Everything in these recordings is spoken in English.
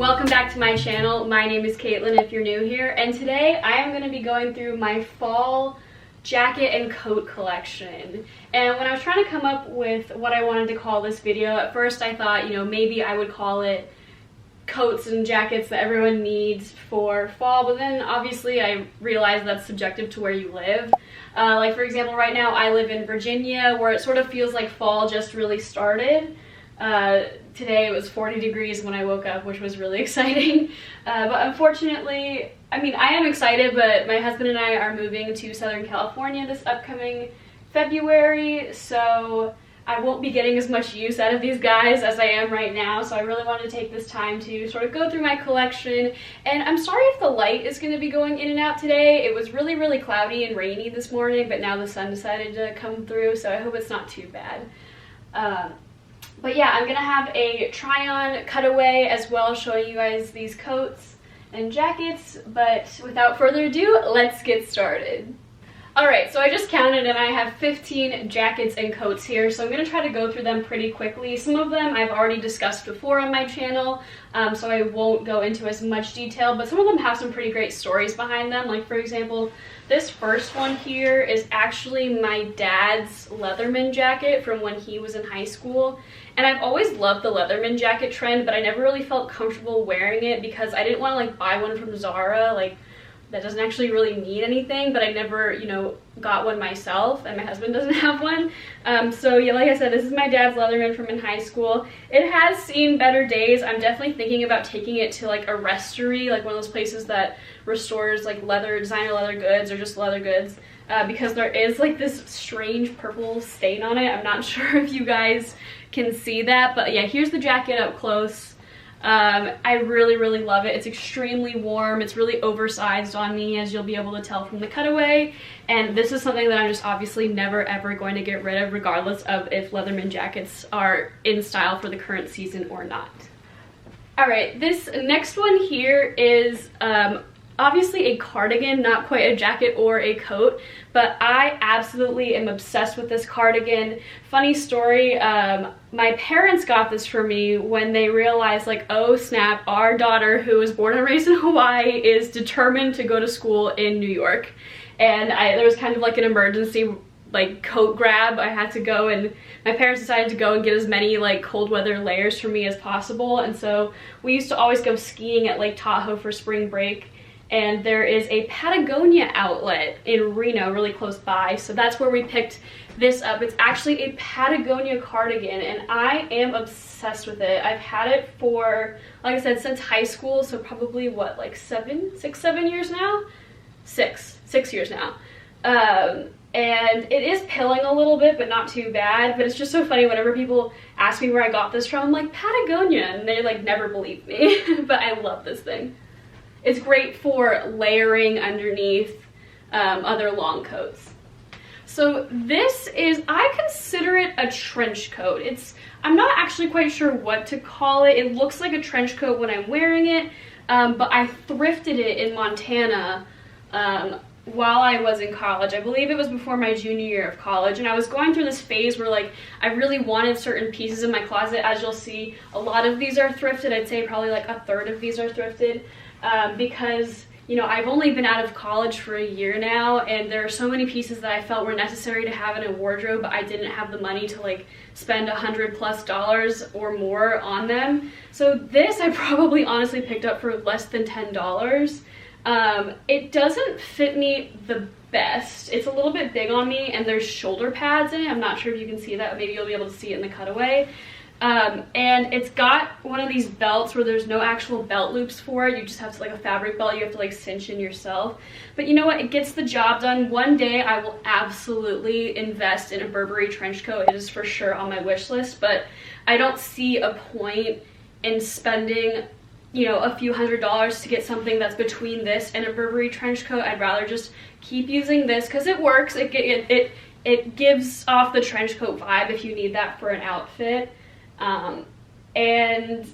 welcome back to my channel. My name is Caitlin if you're new here, and today I am going to be going through my fall jacket and coat collection. And when I was trying to come up with what I wanted to call this video, at first I thought, maybe I would call it coats and jackets that everyone needs for fall, but then obviously I realized that's subjective to where you live. Like for example, right now I live in Virginia, where it sort of feels like fall just really started. Today it was 40 degrees when I woke up, which was really exciting. But unfortunately, I am excited, but my husband and I are moving to Southern California this upcoming February, so I won't be getting as much use out of these guys as I am right now. So I really wanted to take this time to sort of go through my collection. And I'm sorry if the light is going to be going in and out today. It was really, really cloudy and rainy this morning, but now the sun decided to come through, so I hope it's not too bad. But yeah, I'm gonna have a try-on cutaway as well, showing you guys these coats and jackets. But without further ado, let's get started. Alright, so I just counted and I have 15 jackets and coats here, so I'm going to try to go through them pretty quickly. Some of them I've already discussed before on my channel, so I won't go into as much detail, but some of them have some pretty great stories behind them. Like for example, this first one here is actually my dad's Leatherman jacket from when he was in high school. And I've always loved the Leatherman jacket trend, but I never really felt comfortable wearing it because I didn't want to like buy one from Zara. Like, that doesn't actually really mean anything, but I never, got one myself, and my husband doesn't have one. So yeah, like I said, this is my dad's Leatherman from in high school. It has seen better days. I'm definitely thinking about taking it to like a restory, like one of those places that restores like designer leather goods or just leather goods, because there is like this strange purple stain on it. I'm not sure if you guys can see that, but yeah, here's the jacket up close. I really, really love it. It's extremely warm. It's really oversized on me, as you'll be able to tell from the cutaway. And this is something that I'm just obviously never ever going to get rid of, regardless of if Leatherman jackets are in style for the current season or not. Alright, this next one here is obviously a cardigan, not quite a jacket or a coat, but I absolutely am obsessed with this cardigan. Funny story, my parents got this for me when they realized, like, oh snap, our daughter, who was born and raised in Hawaii, is determined to go to school in New York. And there was kind of like an emergency like coat grab. I had to go, and my parents decided to go and get as many like cold weather layers for me as possible. And so we used to always go skiing at Lake Tahoe for spring break. And there is a Patagonia outlet in Reno, really close by. So that's where we picked this up. It's actually a Patagonia cardigan, and I am obsessed with it. I've had it for, like I said, since high school. So probably what, like 7 years now? Six years now. And it is pilling a little bit, but not too bad. But it's just so funny whenever people ask me where I got this from, I'm like, Patagonia, and they like never believe me. But I love this thing. It's great for layering underneath other long coats. So this is, I consider it a trench coat. I'm not actually quite sure what to call it. It looks like a trench coat when I'm wearing it, but I thrifted it in Montana while I was in college. I believe it was before my junior year of college, and I was going through this phase where like I really wanted certain pieces in my closet. As you'll see, a lot of these are thrifted. I'd say probably like a third of these are thrifted. Because I've only been out of college for a year now, and there are so many pieces that I felt were necessary to have in a wardrobe, but I didn't have the money to like spend $100+ or more on them. So this I probably honestly picked up for less than $10. It doesn't fit me the best. It's a little bit big on me, and there's shoulder pads in it. I'm not sure if you can see that. Maybe you'll be able to see it in the cutaway. And it's got one of these belts where there's no actual belt loops for it. You just have to, like a fabric belt, you have to like cinch in yourself. But you know what? It gets the job done. One day I will absolutely invest in a Burberry trench coat. It is for sure on my wish list, but I don't see a point in spending, a few $100s to get something that's between this and a Burberry trench coat. I'd rather just keep using this because it works. It gives off the trench coat vibe if you need that for an outfit. And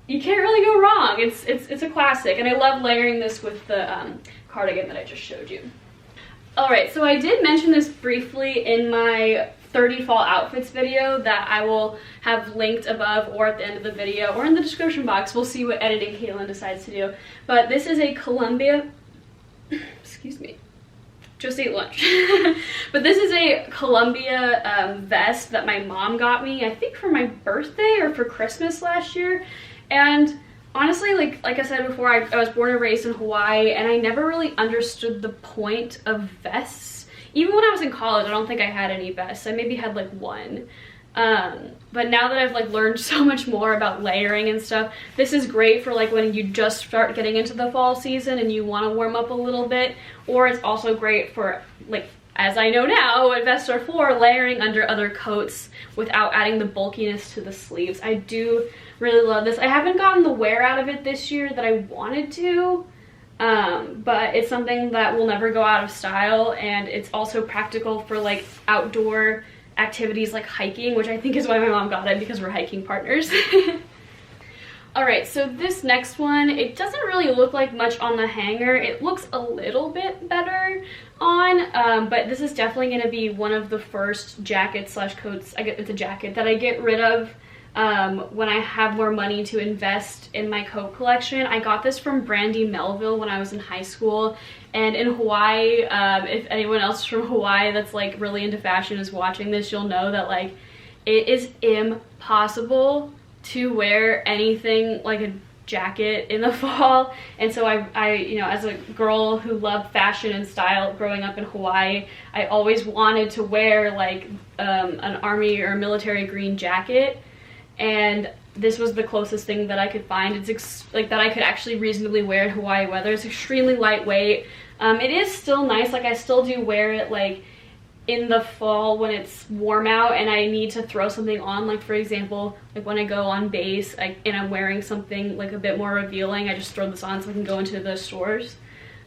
you can't really go wrong. It's a classic, and I love layering this with the cardigan that I just showed you. Alright, so I did mention this briefly in my 30 fall outfits video that I will have linked above or at the end of the video or in the description box. We'll see what editing Caitlin decides to do. But this is a Columbia, excuse me, just ate lunch. But this is a Columbia vest that my mom got me, I think for my birthday or for Christmas last year. And honestly, like I said before, I was born and raised in Hawaii, and I never really understood the point of vests. Even when I was in college, I don't think I had any vests. I maybe had like one. But now that I've like learned so much more about layering and stuff, this is great for like when you just start getting into the fall season and you want to warm up a little bit. Or it's also great for, like, as I know now what vests are for, layering under other coats without adding the bulkiness to the sleeves. I do really love this. I haven't gotten the wear out of it this year that I wanted to. But it's something that will never go out of style, and it's also practical for like outdoor activities like hiking, which I think is why my mom got it, because we're hiking partners. Alright, so this next one, it doesn't really look like much on the hanger. It looks a little bit better on, but this is definitely going to be one of the first jackets slash coats, it's a jacket, that I get rid of when I have more money to invest in my coat collection. I got this from Brandy Melville when I was in high school, and in Hawaii, if anyone else from Hawaii that's like really into fashion is watching this, you'll know that like it is impossible to wear anything like a jacket in the fall. And so I you know, as a girl who loved fashion and style growing up in Hawaii, I always wanted to wear like an army or military green jacket. And this was the closest thing that I could find. It's like that I could actually reasonably wear in Hawaii weather. It's extremely lightweight. It is still nice. Like I still do wear it like in the fall when it's warm out and I need to throw something on. Like for example, like when I go on base and I'm wearing something like a bit more revealing, I just throw this on so I can go into the stores.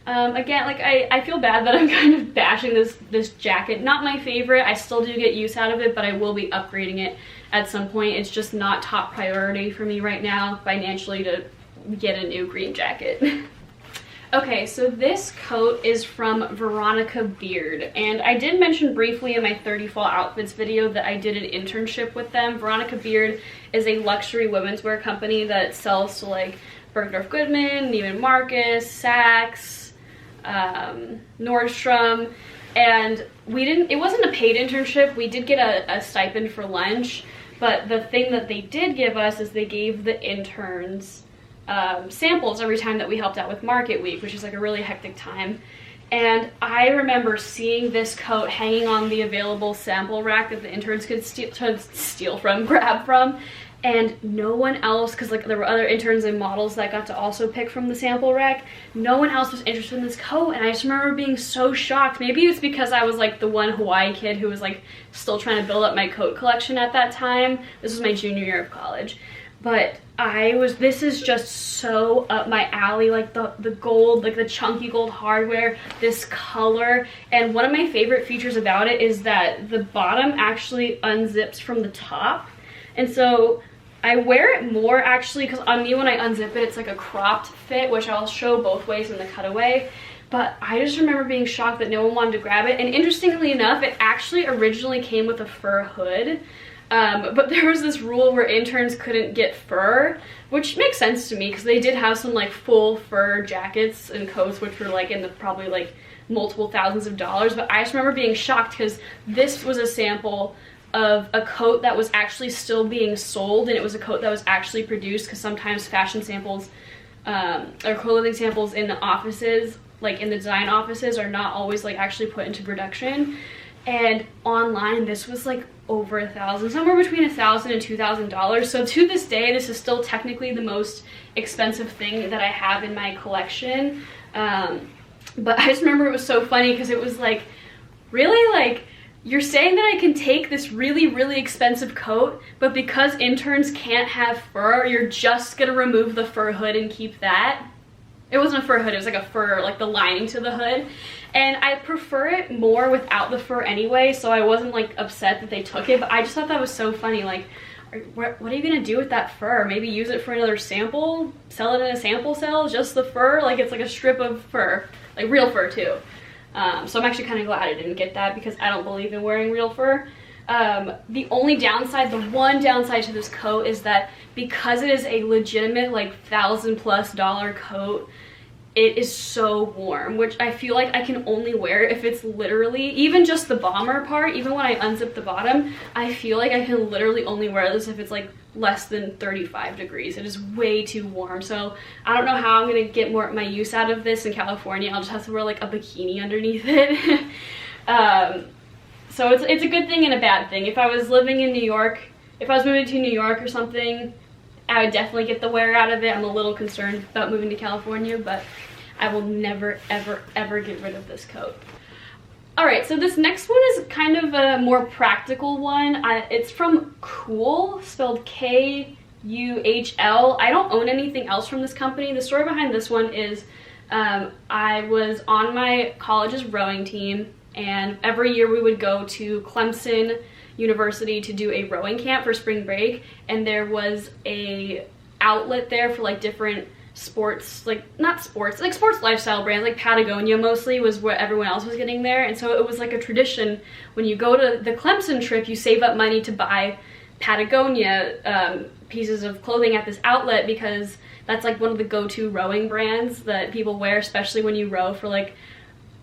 Again, like I feel bad that I'm kind of bashing this jacket. Not my favorite. I still do get use out of it, but I will be upgrading it at some point. It's just not top priority for me right now financially to get a new green jacket. Okay, so this coat is from Veronica Beard, and I did mention briefly in my 30 fall outfits video that I did an internship with them. Veronica Beard is a luxury women's wear company that sells to like Bergdorf Goodman, Neiman Marcus, Saks, Nordstrom, and it wasn't a paid internship. We did get a stipend for lunch, but the thing that they did give us is they gave the interns samples every time that we helped out with Market Week, which is like a really hectic time. And I remember seeing this coat hanging on the available sample rack that the interns could grab from, and no one else, because like there were other interns and models that got to also pick from the sample rack, no one else was interested in this coat. And I just remember being so shocked. Maybe it's because I was like the one Hawaii kid who was like still trying to build up my coat collection at that time. This was my junior year of college. But this is just so up my alley, like the gold, like the chunky gold hardware, this color. And one of my favorite features about it is that the bottom actually unzips from the top. And so I wear it more actually, because on me when I unzip it, it's like a cropped fit, which I'll show both ways in the cutaway. But I just remember being shocked that no one wanted to grab it. And interestingly enough, it actually originally came with a fur hood. But there was this rule where interns couldn't get fur, which makes sense to me because they did have some like full fur jackets and coats which were like in the probably like multiple thousands of dollars. But I just remember being shocked because this was a sample of a coat that was actually still being sold, and it was a coat that was actually produced, because sometimes fashion samples or clothing samples in the offices, like in the design offices, are not always like actually put into production. And online this was like over $1,000, somewhere between $1,000 and $2,000. So to this day, this is still technically the most expensive thing that I have in my collection. But I just remember it was so funny because it was like, really, like, you're saying that I can take this really, really expensive coat, but because interns can't have fur, you're just gonna remove the fur hood and keep that? It wasn't a fur hood, it was like a fur, like the lining to the hood. And I prefer it more without the fur anyway, so I wasn't like upset that they took it, but I just thought that was so funny. Like, what are you gonna do with that fur? Maybe use it for another sample? Sell it in a sample sale? Just the fur? Like, it's like a strip of fur, like real fur too. So I'm actually kind of glad I didn't get that because I don't believe in wearing real fur. The only downside, the one downside to this coat is that because it is a legitimate like $1,000+ coat, it is so warm, which I feel like I can only wear if it's literally, even just the bomber part, even when I unzip the bottom, I feel like I can literally only wear this if it's like less than 35 degrees. It is way too warm. So I don't know how I'm gonna get my use out of this in California. I'll just have to wear like a bikini underneath it. So it's a good thing and a bad thing. If I was living in New York, if I was moving to New York or something, I would definitely get the wear out of it. I'm a little concerned about moving to California, but I will never, ever, ever get rid of this coat. All right, so this next one is kind of a more practical one. It's from Kuhl, spelled K-U-H-L. I don't own anything else from this company. The story behind this one is I was on my college's rowing team, and every year we would go to Clemson University to do a rowing camp for spring break, and there was a outlet there for like different sports, like not sports, like sports lifestyle brands, like Patagonia mostly was what everyone else was getting there. And so it was like a tradition, when you go to the Clemson trip, you save up money to buy Patagonia pieces of clothing at this outlet, because that's like one of the go-to rowing brands that people wear, especially when you row for like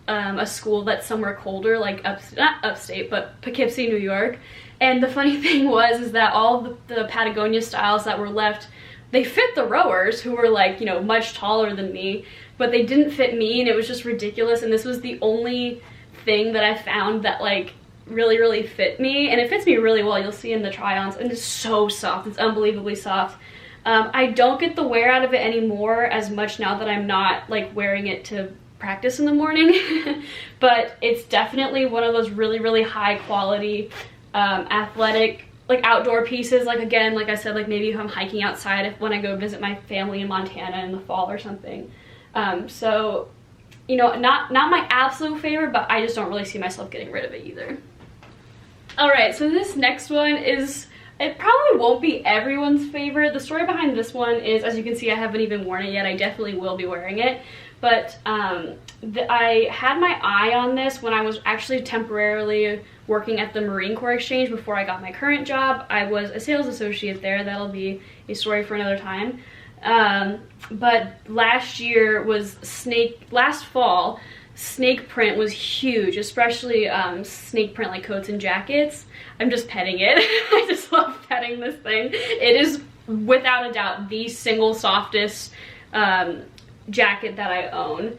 a school that's somewhere colder, like not upstate, but Poughkeepsie, New York. And the funny thing is that all the Patagonia styles that were left, they fit the rowers, who were like, you know, much taller than me, but they didn't fit me, and it was just ridiculous. And this was the only thing that I found that like really, really fit me, and it fits me really well. You'll see in the try-ons, and it's so soft. It's unbelievably soft. I don't get the wear out of it anymore as much now that I'm not like wearing it to practice in the morning, but it's definitely one of those really, really high quality athletic, like outdoor pieces. Like again, like I said, like maybe if I'm hiking outside, when I go visit my family in Montana in the fall or something. So, you know, not my absolute favorite, but I just don't really see myself getting rid of it either. All right, so this next one is, it probably won't be everyone's favorite. The story behind this one is, as you can see, I haven't even worn it yet. I definitely will be wearing it. But I had my eye on this when I was actually temporarily working at the Marine Corps Exchange before I got my current job. I was a sales associate there. That'll be a story for another time. But last fall, snake print was huge, especially snake print like coats and jackets. I'm just petting it. I just love petting this thing. It is without a doubt the single softest jacket that I own.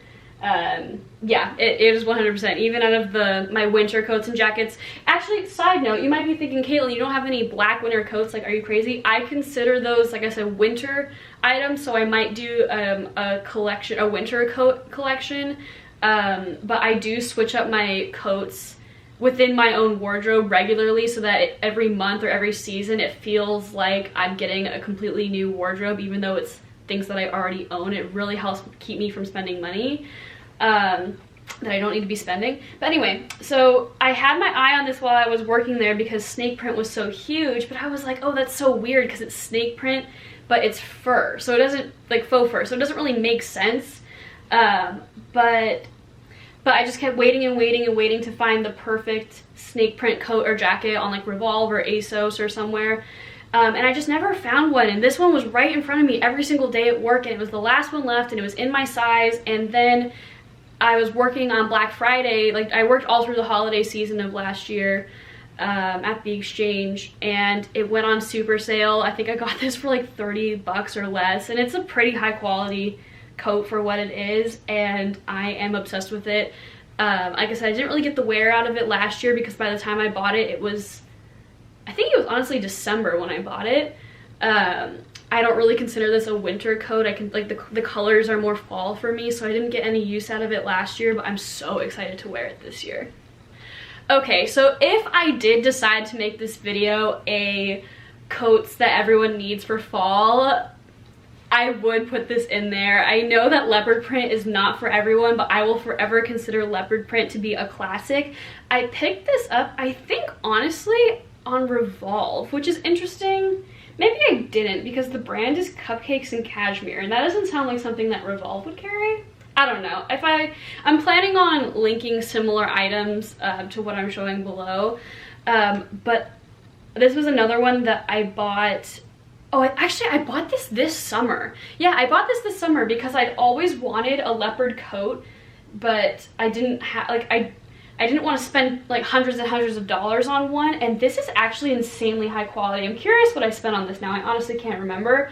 Yeah, it is 100%, even out of my winter coats and jackets. Actually, side note, you might be thinking, Caitlin, you don't have any black winter coats, like, are you crazy? I consider those, like I said, winter items, so I might do a winter coat collection, but I do switch up my coats within my own wardrobe regularly, so that every month or every season it feels like I'm getting a completely new wardrobe, even though it's things that I already own. It really helps keep me from spending money that I don't need to be spending. But anyway, so I had my eye on this while I was working there because snake print was so huge, but I was like, oh, that's so weird because it's snake print, but it's fur. So it doesn't, like faux fur, so it doesn't really make sense. But I just kept waiting and waiting and waiting to find the perfect snake print coat or jacket on like Revolve or ASOS or somewhere. And I just never found one, and this one was right in front of me every single day at work, and it was the last one left, and it was in my size. And then I was working on Black Friday, like I worked all through the holiday season of last year at the exchange, and it went on super sale. I think I got this for like 30 bucks or less, and it's a pretty high quality coat for what it is, and I am obsessed with it. Like I said, I didn't really get the wear out of it last year because by the time I bought it, I think it was honestly December when I bought it. I don't really consider this a winter coat. I can, like, the colors are more fall for me, so I didn't get any use out of it last year, but I'm so excited to wear it this year. Okay, so if I did decide to make this video a coats that everyone needs for fall, I would put this in there. I know that leopard print is not for everyone, but I will forever consider leopard print to be a classic. I picked this up, I think, honestly, on Revolve, which is interesting. Maybe I didn't, because the brand is Cupcakes and Cashmere, and that doesn't sound like something that Revolve would carry. I don't know. I'm planning on linking similar items to what I'm showing below. But this was another one that I bought. Oh, actually, I bought this summer. Yeah, I bought this summer because I'd always wanted a leopard coat, but I didn't have, like, I didn't want to spend like hundreds and hundreds of dollars on one, and this is actually insanely high quality. I'm curious what I spent on this now. I honestly can't remember.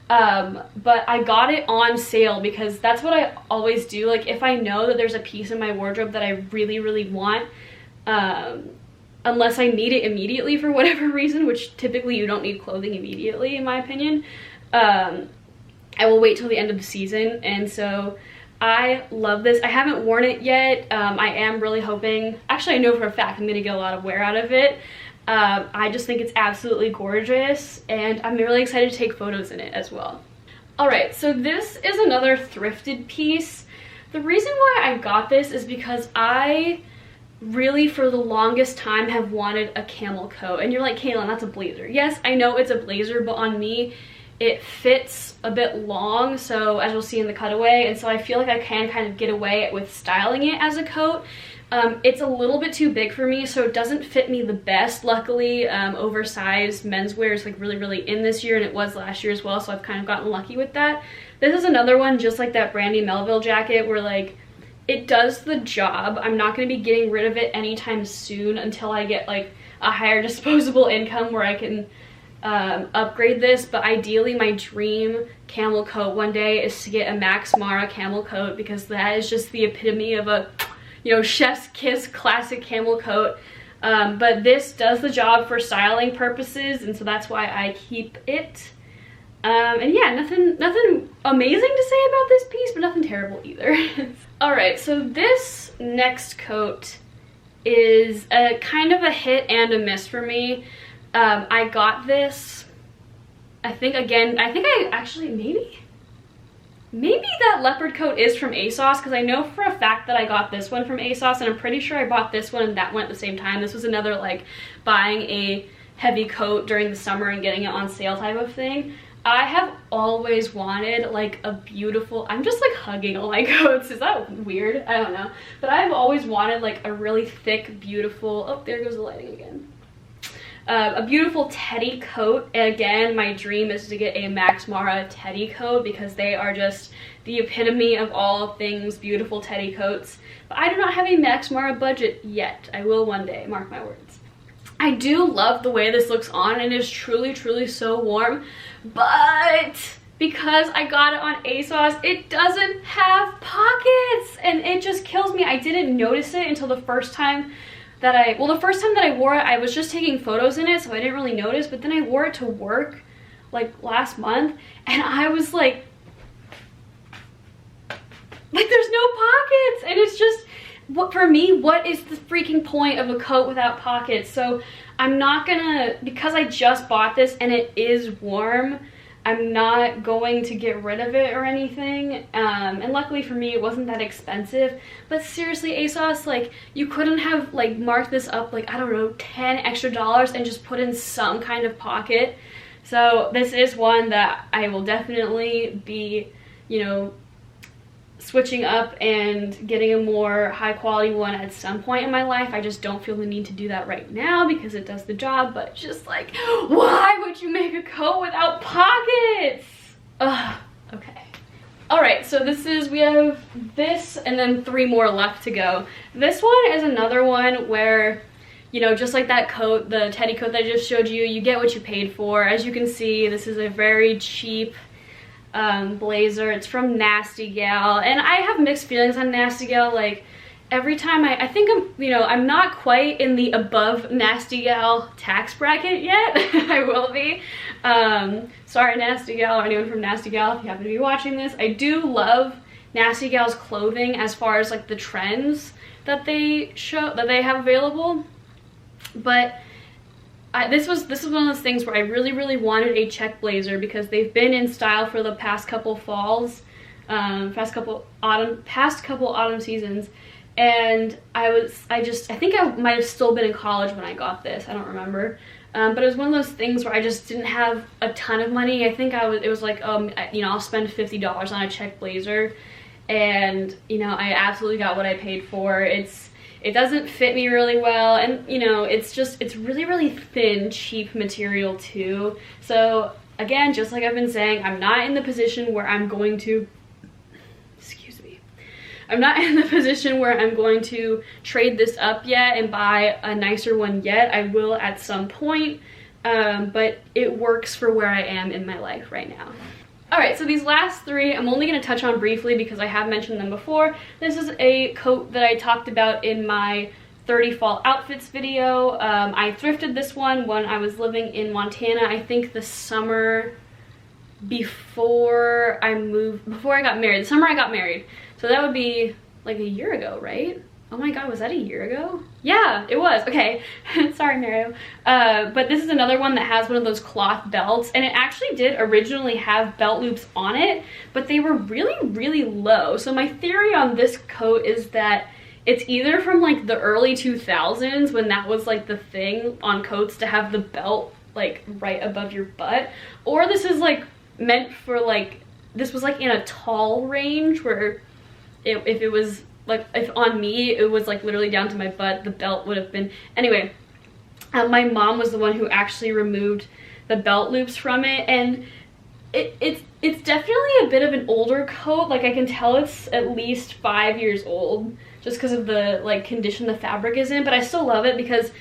But I got it on sale because that's what I always do. Like, if I know that there's a piece in my wardrobe that I really, really want, unless I need it immediately for whatever reason, which typically you don't need clothing immediately in my opinion, I will wait till the end of the season. And so I love this. I haven't worn it yet. I am really hoping, actually I know for a fact I'm gonna get a lot of wear out of it. I just think it's absolutely gorgeous, and I'm really excited to take photos in it as well. Alright, so this is another thrifted piece. The reason why I got this is because I really for the longest time have wanted a camel coat. And you're like, Caitlin, that's a blazer. Yes, I know it's a blazer, but on me it fits a bit long, so as you'll see in the cutaway, and so I feel like I can kind of get away with styling it as a coat. It's a little bit too big for me, so it doesn't fit me the best. Luckily, oversized menswear is like really, really in this year, and it was last year as well, so I've kind of gotten lucky with that. This is another one just like that Brandy Melville jacket where like it does the job. I'm not going to be getting rid of it anytime soon until I get like a higher disposable income where I can upgrade this. But ideally my dream camel coat one day is to get a Max Mara camel coat, because that is just the epitome of a, you know, chef's kiss classic camel coat. But this does the job for styling purposes, and so that's why I keep it. And yeah, nothing amazing to say about this piece, but nothing terrible either. Alright, so this next coat is a kind of a hit and a miss for me. I got this, I think I actually, maybe that leopard coat is from ASOS, because I know for a fact that I got this one from ASOS, and I'm pretty sure I bought this one and that one at the same time. This was another like buying a heavy coat during the summer and getting it on sale type of thing. I have always wanted like a beautiful, I'm just like hugging all my coats, is that weird? I don't know, but I've always wanted like a really thick, beautiful, oh, there goes the lighting again. A beautiful teddy coat. And again, my dream is to get a Max Mara teddy coat, because they are just the epitome of all things beautiful teddy coats. But I do not have a Max Mara budget yet. I will one day, mark my words. I do love the way this looks on, and it is truly, truly so warm, but because I got it on ASOS, it doesn't have pockets, and it just kills me. I didn't notice it until the first time that I wore it, I was just taking photos in it, so I didn't really notice, but then I wore it to work like last month, and I was like there's no pockets, and it's just, what for me, what is the freaking point of a coat without pockets? So I'm not gonna, because I just bought this and it is warm, I'm not going to get rid of it or anything. And luckily for me, it wasn't that expensive. But seriously, ASOS, like, you couldn't have like marked this up like, I don't know, $10 extra and just put in some kind of pocket. So this is one that I will definitely be, you know, switching up and getting a more high quality one at some point in my life. I just don't feel the need to do that right now because it does the job, but just like, why would you make a coat without pockets? Ugh, okay. Alright, so we have this and then 3 more left to go. This one is another one where, you know, just like that coat, the teddy coat that I just showed you, you get what you paid for. As you can see, this is a very cheap blazer. It's from Nasty Gal, and I have mixed feelings on Nasty Gal. Like, every time I think I'm not quite in the above Nasty Gal tax bracket yet. I will be. Sorry, Nasty Gal, or anyone from Nasty Gal, if you happen to be watching this. I do love Nasty Gal's clothing as far as like the trends that they have available, but this was one of those things where I really wanted a check blazer because they've been in style for the past couple falls, past couple autumn seasons, and I think I might have still been in college when I got this. I don't remember, but it was one of those things where I just didn't have a ton of money. I think it was like, you know, I'll spend $50 on a check blazer, and you know, I absolutely got what I paid for. it doesn't fit me really well, and you know, it's really, really thin, cheap material too. So again, just like I've been saying, I'm not in the position where I'm going to, I'm not in the position where I'm going to trade this up yet and buy a nicer one yet. I will at some point, but it works for where I am in my life right now. All right, so these last three I'm only going to touch on briefly because I have mentioned them before. This is a coat that I talked about in my 30 fall outfits video. I thrifted this one when I was living in Montana, I think the summer before I got married, the summer I got married. So that would be like a year ago, right? Oh my god, was that a year ago? Yeah, it was. Okay. Sorry, Mario. But this is another one that has one of those cloth belts, and it actually did originally have belt loops on it, but they were really, really low. So my theory on this coat is that it's either from like the early 2000s when that was like the thing on coats to have the belt like right above your butt, or this is like meant for like, this was like in a tall range where if it was like, if on me it was like literally down to my butt, the belt would have been, anyway. My mom was the one who actually removed the belt loops from it, and it's definitely a bit of an older coat. Like, I can tell it's at least 5 years old just because of the like condition the fabric is in, but I still love it because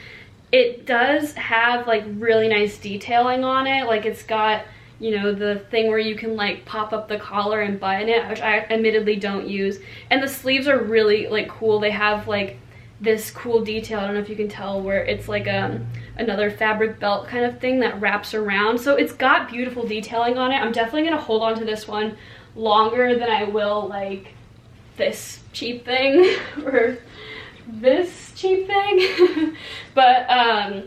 it does have like really nice detailing on it. Like, it's got, you know, the thing where you can like pop up the collar and button it, which I admittedly don't use. And the sleeves are really like cool. They have like this cool detail, I don't know if you can tell, where it's like another fabric belt kind of thing that wraps around. So it's got beautiful detailing on it. I'm definitely gonna hold on to this one longer than I will like this cheap thing or this cheap thing. But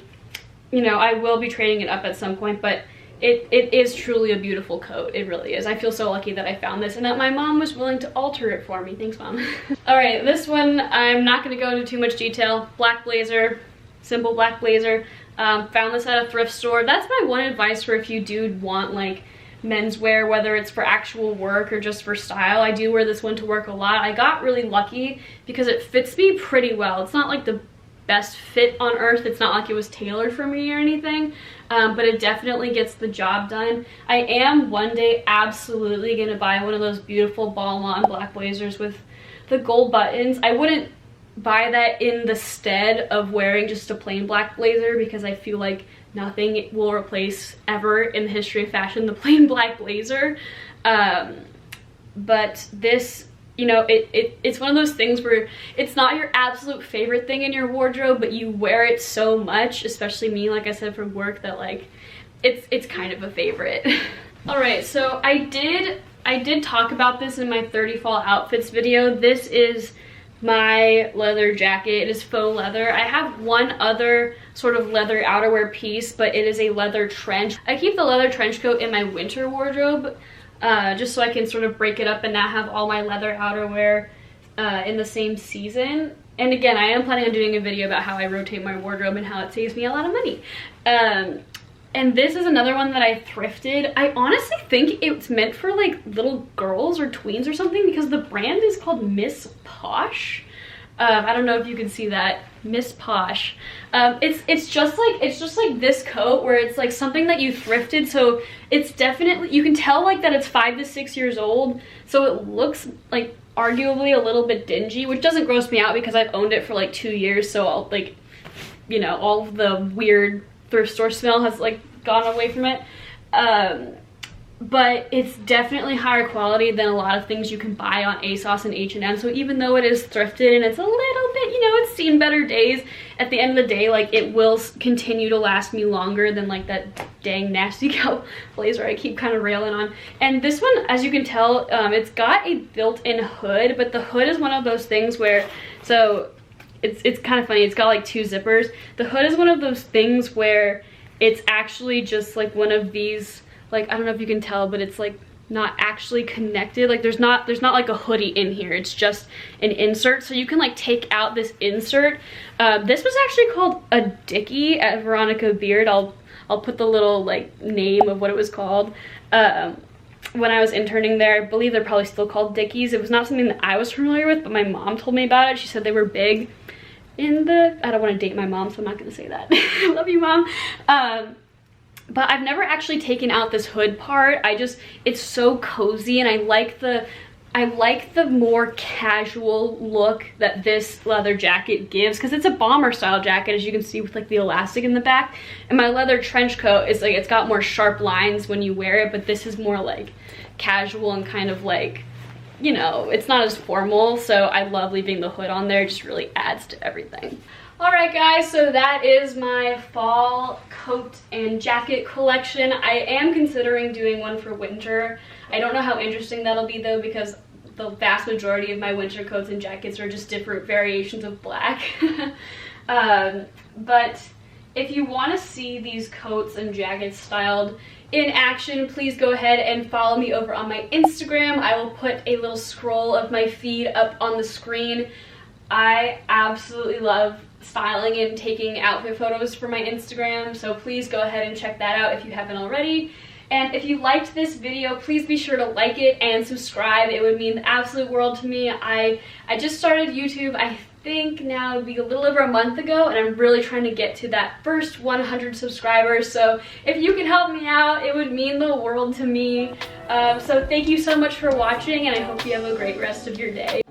you know, I will be trading it up at some point, but it is truly a beautiful coat. It really is. I feel so lucky that I found this and that my mom was willing to alter it for me. Thanks, Mom. All right, this one, I'm not going to go into too much detail. Black blazer, simple black blazer. Found this at a thrift store. That's my one advice for if you do want like menswear, whether it's for actual work or just for style. I do wear this one to work a lot. I got really lucky because it fits me pretty well. It's not like the best fit on earth. It's not like it was tailored for me or anything, but it definitely gets the job done. I am one day absolutely gonna buy one of those beautiful ball-on black blazers with the gold buttons. I wouldn't buy that in the stead of wearing just a plain black blazer because I feel like nothing will replace ever in the history of fashion the plain black blazer. But this, you know, it's one of those things where it's not your absolute favorite thing in your wardrobe, but you wear it so much, especially me, like I said, for work, that like it's kind of a favorite. All right, so I did talk about this in my 30 fall outfits video. This is my leather jacket. It is faux leather. I have one other sort of leather outerwear piece, but it is a leather trench. I keep the leather trench coat in my winter wardrobe, just so I can sort of break it up and not have all my leather outerwear in the same season. And again, I am planning on doing a video about how I rotate my wardrobe and how it saves me a lot of money. And this is another one that I thrifted. I honestly think it's meant for like little girls or tweens or something because the brand is called Miss Posh. I don't know if you can see that. Miss Posh. It's just like this coat where it's like something that you thrifted, so it's definitely, you can tell like that it's 5 to 6 years old, so it looks like arguably a little bit dingy, which doesn't gross me out because I've owned it for like 2 years, so I'll like, you know, all of the weird thrift store smell has like gone away from it. But it's definitely higher quality than a lot of things you can buy on ASOS and H&M. So even though it is thrifted and it's a little bit, you know, it's seen better days, at the end of the day, like, it will continue to last me longer than like that dang nasty cow blazer I keep kind of railing on. And this one, as you can tell, it's got a built-in hood, but the hood is one of those things where, so it's kind of funny, it's got like 2 zippers. The hood is one of those things where it's actually just like one of these, like, I don't know if you can tell, but it's like not actually connected. Like there's not like a hoodie in here. It's just an insert. So you can like take out this insert. This was actually called a dickie at Veronica Beard. I'll put the little like name of what it was called. When I was interning there, I believe they're probably still called dickies. It was not something that I was familiar with, but my mom told me about it. She said they were big. I don't want to date my mom, so I'm not going to say that. Love you, Mom. But I've never actually taken out this hood part. It's so cozy, and I like the more casual look that this leather jacket gives, because it's a bomber style jacket, as you can see, with like the elastic in the back. And my leather trench coat is like, it's got more sharp lines when you wear it, but this is more like casual and kind of like, you know, it's not as formal. So I love leaving the hood on there. It just really adds to everything. All right, guys, so that is my fall coat and jacket collection. I am considering doing one for winter. I don't know how interesting that'll be though, because the vast majority of my winter coats and jackets are just different variations of black. But if you want to see these coats and jackets styled in action, please go ahead and follow me over on my Instagram. I will put a little scroll of my feed up on the screen. I absolutely love styling and taking outfit photos for my Instagram, so please go ahead and check that out if you haven't already. And if you liked this video, please be sure to like it and subscribe. It would mean the absolute world to me. I just started YouTube, I think now it'd be a little over a month ago, and I'm really trying to get to that first 100 subscribers. So if you could help me out, it would mean the world to me. So thank you so much for watching, and I hope you have a great rest of your day.